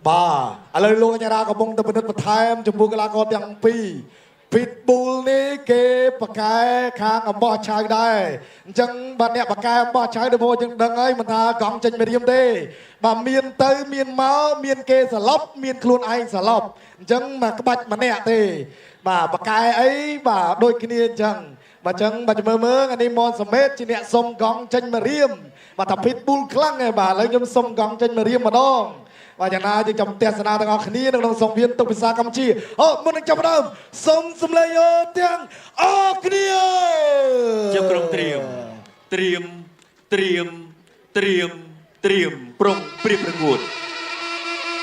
បាទឥឡូវលោកអាចារ្យកំពុងតែពិនិត្យបន្ថែមចំពោះកីឡាករទាំងពីរពីតប៊ូលនេះគេបកកែខាងអំបោះឆៅដែរអញ្ចឹងបាទអ្នកបកកែអំបោះឆៅដូចយើងដឹងហើយមិនថាកង់ចេញមេរៀមទេបាទមានទៅមានមកមានគេសឡប់មានខ្លួនឯងសឡប់អញ្ចឹងមកក្បាច់ម្នាក់ទេបាទបកកែអីបាទដូចគ្នាអញ្ចឹងបាទអញ្ចឹងបាទមើលអានេះមនសមេតជាអ្នកសុំកង់ចេញមេរៀមបាទថាពីតប៊ូលខ្លាំងហើយបាទឥឡូវខ្ញុំសុំកង់ចេញមេរៀមម្ដងបាទយ៉ាងណាយើងចាំទស្សនាទាំងអស់គ្នានៅក្នុងសង្វៀនទុកភាសាកម្ពុជាមុននឹងចាប់ផ្ដើមសូមសម្លេងទាំងអស់គ្នាជាក្រុមត្រៀមប្រុងព្រៀបប្រកួត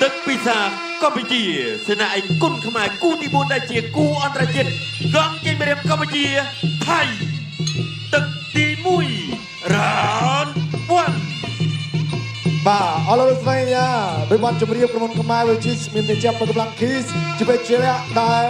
ទឹកពិសាកម្ពុជាសេនាឯកគុណខ្មែរគូទី4ដែលជាគូអន្តរជាតិកងជ័យមេរៀមកម្ពុជាថៃទឹកទី1រ៉ាន1បាទអរលោកស្រីយ៉ាដោយបានជម្រាបក្រុមខ្មែរវិជាមានតែចាប់កម្លាំងគីសជាពេជ្រដែល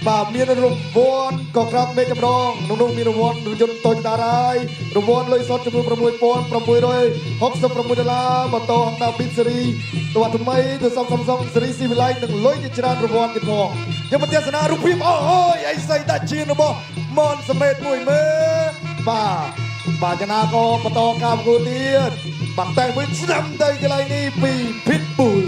បាទមានរង្វាន់ក៏ក្រោកមេចម្ដងនោះមានរង្វាន់រថយន្តតូចតារាយរង្វាន់លុយសុទ្ធចំនួន$6,666ម៉ូតូ Honda Beat Series តួថ្មីទូរស័ព្ទ Samsung Series C Line និងលុយជាច្រើនរង្វាន់ទៀតផងយើងមកទស្សនារូបភាពអូយអីសីតាជារបស់មនសមេតមួយមើលបាទចំណាក៏បន្តការប្រកួតទៀតបាក់តែមួយស្ដាំទៅកន្លែងនេះពី Pitbull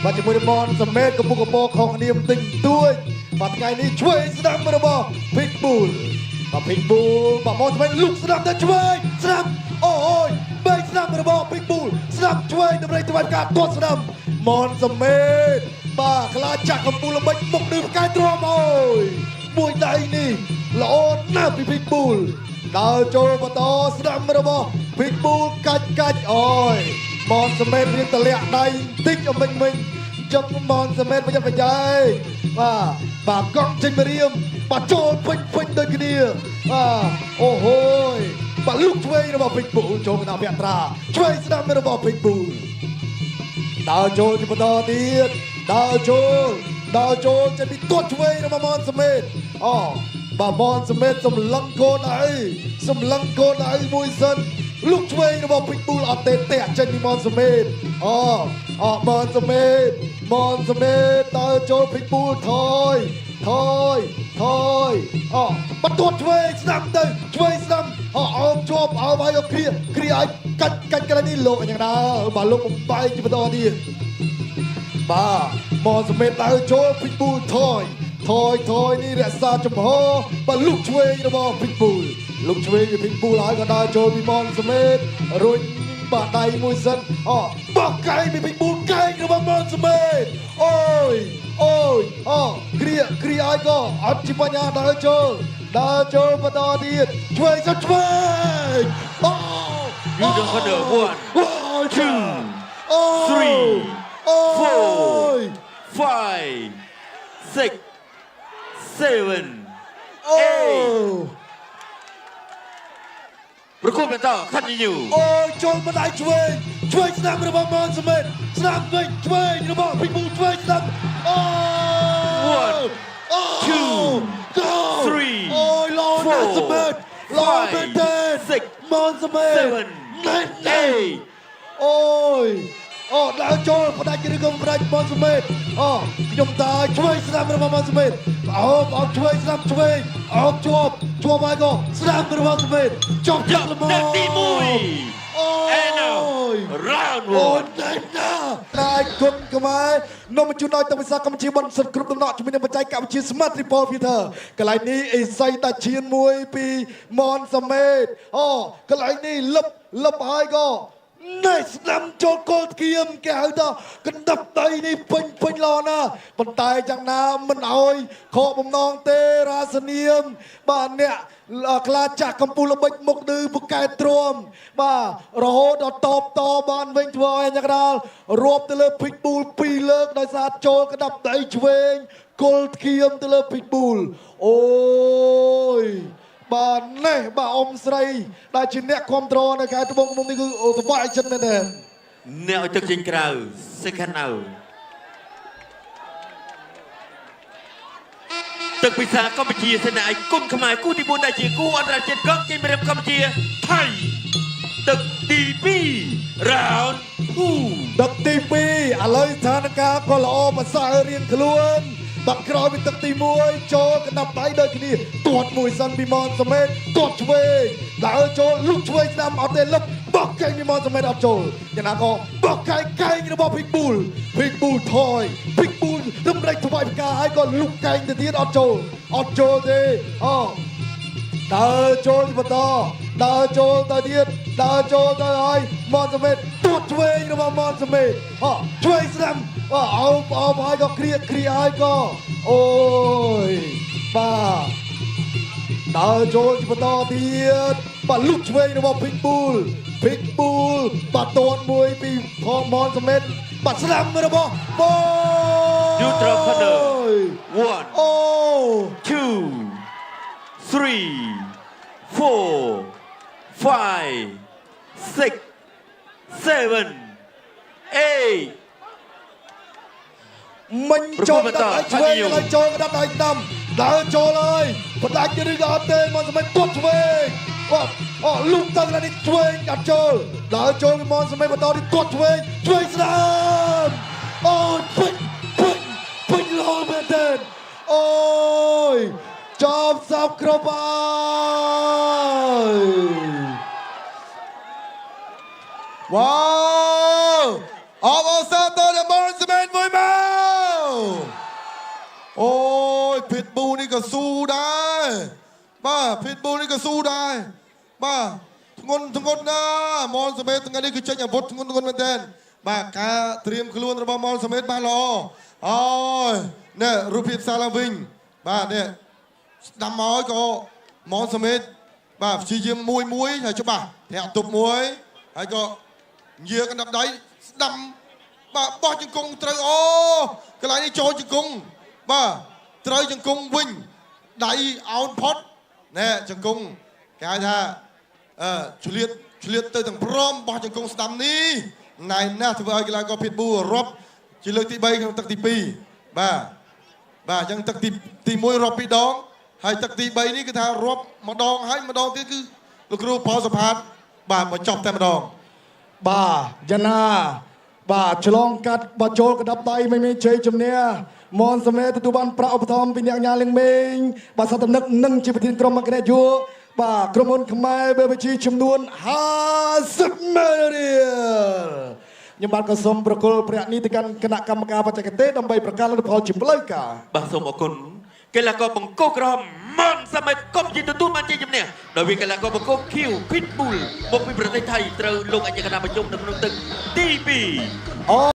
បាទជាមួយនឹងមនសមេតកំពុងកពោខុសគ្នាបន្តិចបន្តួចបាទថ្ងៃនេះឆ្វេងស្ដាំរបស់ Pitbull បាទមនសមេតលុកស្ដាំទៅឆ្វេងស្ដាំអូយបែកស្ដាំរបស់ Pitbull ស្ដាំឆ្វេងដើម្បីធ្វើការទាត់ស្ដាំមនសមេតបាទខ្លាចាក់កំពូលល្បិចមុខនឹងផ្កាយទ្រាំអូយមួយដៃនេះល្អណាស់ពី Pitbull ដើរចូលបន្តស្ដាំរបស់ Pitbull កាច់អូយមនសមេតរៀងតលាក់ដៃតិចអមិញចឹងមនសមេតប្រយ័ត្នប្រយែងបាទកង់ចេញមករៀមបាទចូលពេញដូចគ្នាអូហូយបាទលុកឆ្វេងរបស់ Pitbull ចូលកណ្ដាលភក្ត្រាឆ្វេងស្ដាំរបស់ Pitbull ដើរចូលជាបន្តទៀតដើរចូលចេញពីទាត់ឆ្វេងរបស់មនសមេតបាទមនសមេតសម្លឹងកូនអីមួយសិនលុកឆ្វេងរបស់ Pitbull អត់ទេតាក់ចេញពីមនសមេតមនសមេតដើរចូល Pitbull ថយបាត់ទាត់ឆ្វេងស្ដាំទៅឆ្វេងស្ដាំអោបជាប់អោបឲ្យគ្រាឲ្យកាច់កន្លែងនេះលោកយ៉ាងណាបាទលោកបំបែកជាបន្តទៀតបាទមនសមេតដើរចូល Pitbull ថយនេះរក្សាចំហបាទលុកឆ្វេងរបស់ Pitbull លុកឆ្វេងពី Pitbull ហើយក៏ដើរចូលពីមនសមេតរួចបាទដៃមួយសិនបោះកែងពី Pitbull កែងរបស់មនសមេតអូយគ្រាឲ្យក៏អត់ជាបញ្ហាដើរចូលបន្តទៀតឆ្វេងYou don't know 1 2 3 4 5 6 7 8ប្រគំបន្ត continue ចូលបណ្ដៃឆ្វេងស្ដាំរបស់មនសមេតស្ដាំវិញឆ្វេងរបស់ Pitbull ឆ្វេងស្ដាំ1 2 3 4 5 6 មនសមេតដើរចូលផ្ដាច់ឬក៏ផ្ដាច់មនសមេតខ្ញុំតើឆ្វេងស្ដាំរបស់មនសមេតអោបឆ្វេងស្ដាំឆ្វេងអោបជាប់ហើយក៏ស្ដាំរបស់សមេតចប់ចាក់ល្មមទី1round 1តែគុណខ្មែរនាំមកជូនដល់ទៅវិសាកម្ពុជាបនសិទ្ធគ្រប់ដំណក់ជាមួយនឹងបច្ចេកវិទ្យា Smart Triple Filter កន្លែងនេះអេស័យតាឈានមួយពីមនសមេតកន្លែងនេះលឹបហើយក៏ណែស្ដាំចូលគល់គៀមគេហៅថាកណ្ដាប់ដៃនេះពេញល្អណាស់ប៉ុន្តែយ៉ាងណាមិនអោយខកបំណងទេរាសនាមបាទអ្នកខ្លាចាស់កំពូលល្បិចមុខឌឺពូកែទ្រាំបាទរហូតដល់តបបានវិញធ្វើឲ្យយ៉ាងណារាប់ទៅលើ Pitbull 2លើកដោយសារចូលកណ្ដាប់ដៃឆ្វេងគល់គៀមទៅលើ Pitbull អូយបាទនេះបាទអ៊ំស្រីដែលជាអ្នកគ្រប់គ្រងនៅខេត្តត្បូងឃ្មុំនេះគឺសប្បាយចិត្តមែនទេអ្នកឲ្យទឹកចេញក្រៅ second out ទឹកពិសាកម្ពុជាសេនាឯកគុណខ្មែរគូទី4ដែលជាគូអន្តរជាតិកងជ័យមេរៀមកម្ពុជាថៃទឹកទី2 round 2ទឹកទី2 ហើយស្ថានភាពក៏ល្អប្រសើររៀងខ្លួនបាត់ក្រោយពីទឹកទី1ចូលកណ្ដាប់ដៃដូចគ្នាទាត់មួយសិនពីមនសមេតទាត់ឆ្វេងដើរចូលលុកឆ្វេងស្ដាំអត់ទេលឹកបោះកែងពីមនសមេតអត់ចូលយ៉ាងណាក៏បោះកែងរបស់ភីកប៊ូលថយភីកប៊ូលរំលែកថ្វាយផ្កាហើយក៏លុកកែងទៅទៀតអត់ចូលទេអូដើរចូលបន្តដើរចូលទៅទៀតដើរចូលទៅហើយមនសមេតទាត់ឆ្វេងរបស់មនសមេតឆ្វេងស្ដាំអោបហើយក៏គ្រាហើយក៏អូយបាទដើរចូលបន្តទៀតបាទលុកឆ្វេងរបស់ភីកប៊ូលបាទទាត់មួយពីផងមនសមេតបាទស្ដាំរបស់បូ Ultra Thunder អូ 1 2 3 4 5 6 7 8 មិញចូលដល់ដៃឆ្វេងហើយចូលដល់ដៃស្ដាំដើរចូលហើយបណ្ដាច់ឬក៏អត់ទេមនសមេតទាត់ឆ្វេងលុកទៅដល់នេះឆ្វេងអត់ចូលដើរចូលពីមនសមេតបន្តទីទាត់ឆ្វេងស្ដាំអូយពេញលោមែនទេអូយចាប់សាប់គ្រប់ហើយវ៉ាវអបអរសាទរដល់មនសមេតមួយមកអូយភីតប៊ូនេះក៏ស៊ូដែរបាទភីតប៊ូនេះក៏ស៊ូដែរបាទធ្ងន់ណាមនសមេតថ្ងៃនេះគឺចេញអាវុធធ្ងន់មែនទែនបាទការត្រៀមខ្លួនរបស់មនសមេតបានល្អអូយនេះរូបភាពសារឡើងវិញបាទនេះស្ដាំមកក៏មនសមេតបាទព្យាយាមមួយហើយច្បាស់ធាក់ទប់មួយហើយក៏យាកណ្ដាប់ដៃស្ដាំបាទបោះជង្គង់ត្រូវអូកន្លែងនេះចូលជង្គង់បាទត្រូវជង្គង់វិញដៃអោនផុតណែជង្គង់គេហៅថាឆ្លៀតទៅទាំងព្រមបោះជង្គង់ស្ដាំនេះណែណាស់ធ្វើឲ្យកីឡាករភីតប៊ូរាប់ជាលើកទី3ក្នុងទឹកទី2បាទអញ្ចឹងទឹកទី1រាប់2ដងហើយទឹកទី3នេះគឺថារាប់ម្ដងហើយម្ដងទៀតគឺលោកគ្រូផលសុផាតបាទបញ្ចប់តែម្ដងបាទយ៉ាណាបាទឆ្លងកាត់បាចូលកណ្ដាប់ដៃមិនមានជ័យជំនះមនសមេតទទួលបានប្រាក់ឧបត្ថម្ភពីអ្នកញ៉ាលឹងមេងបាទសត្វតំណឹកនិងជាប្រធានក្រុមមកណែយុបាទក្រុមហ៊ុនខ្មែរ BBG ចំនួន50ម៉ឺនរៀលខ្ញុំបាទក៏សូមប្រគល់ប្រាក់នេះទៅកាន់គណៈកម្មការបច្ចេកទេសដើម្បីប្រកាសលទ្ធផលជាផ្លូវការបាទសូមអរគុណកីឡាករបង្គោលក្រហមមនសមេតកុំជាទទួលបានជ័យជំនះដោយវាកីឡាករបង្គោលឃីវភីតប៊ូលមកពីប្រទេសថៃត្រូវលោកអញ្ញាកណ្ដាលប្រជុំនៅក្នុងទឹកទី2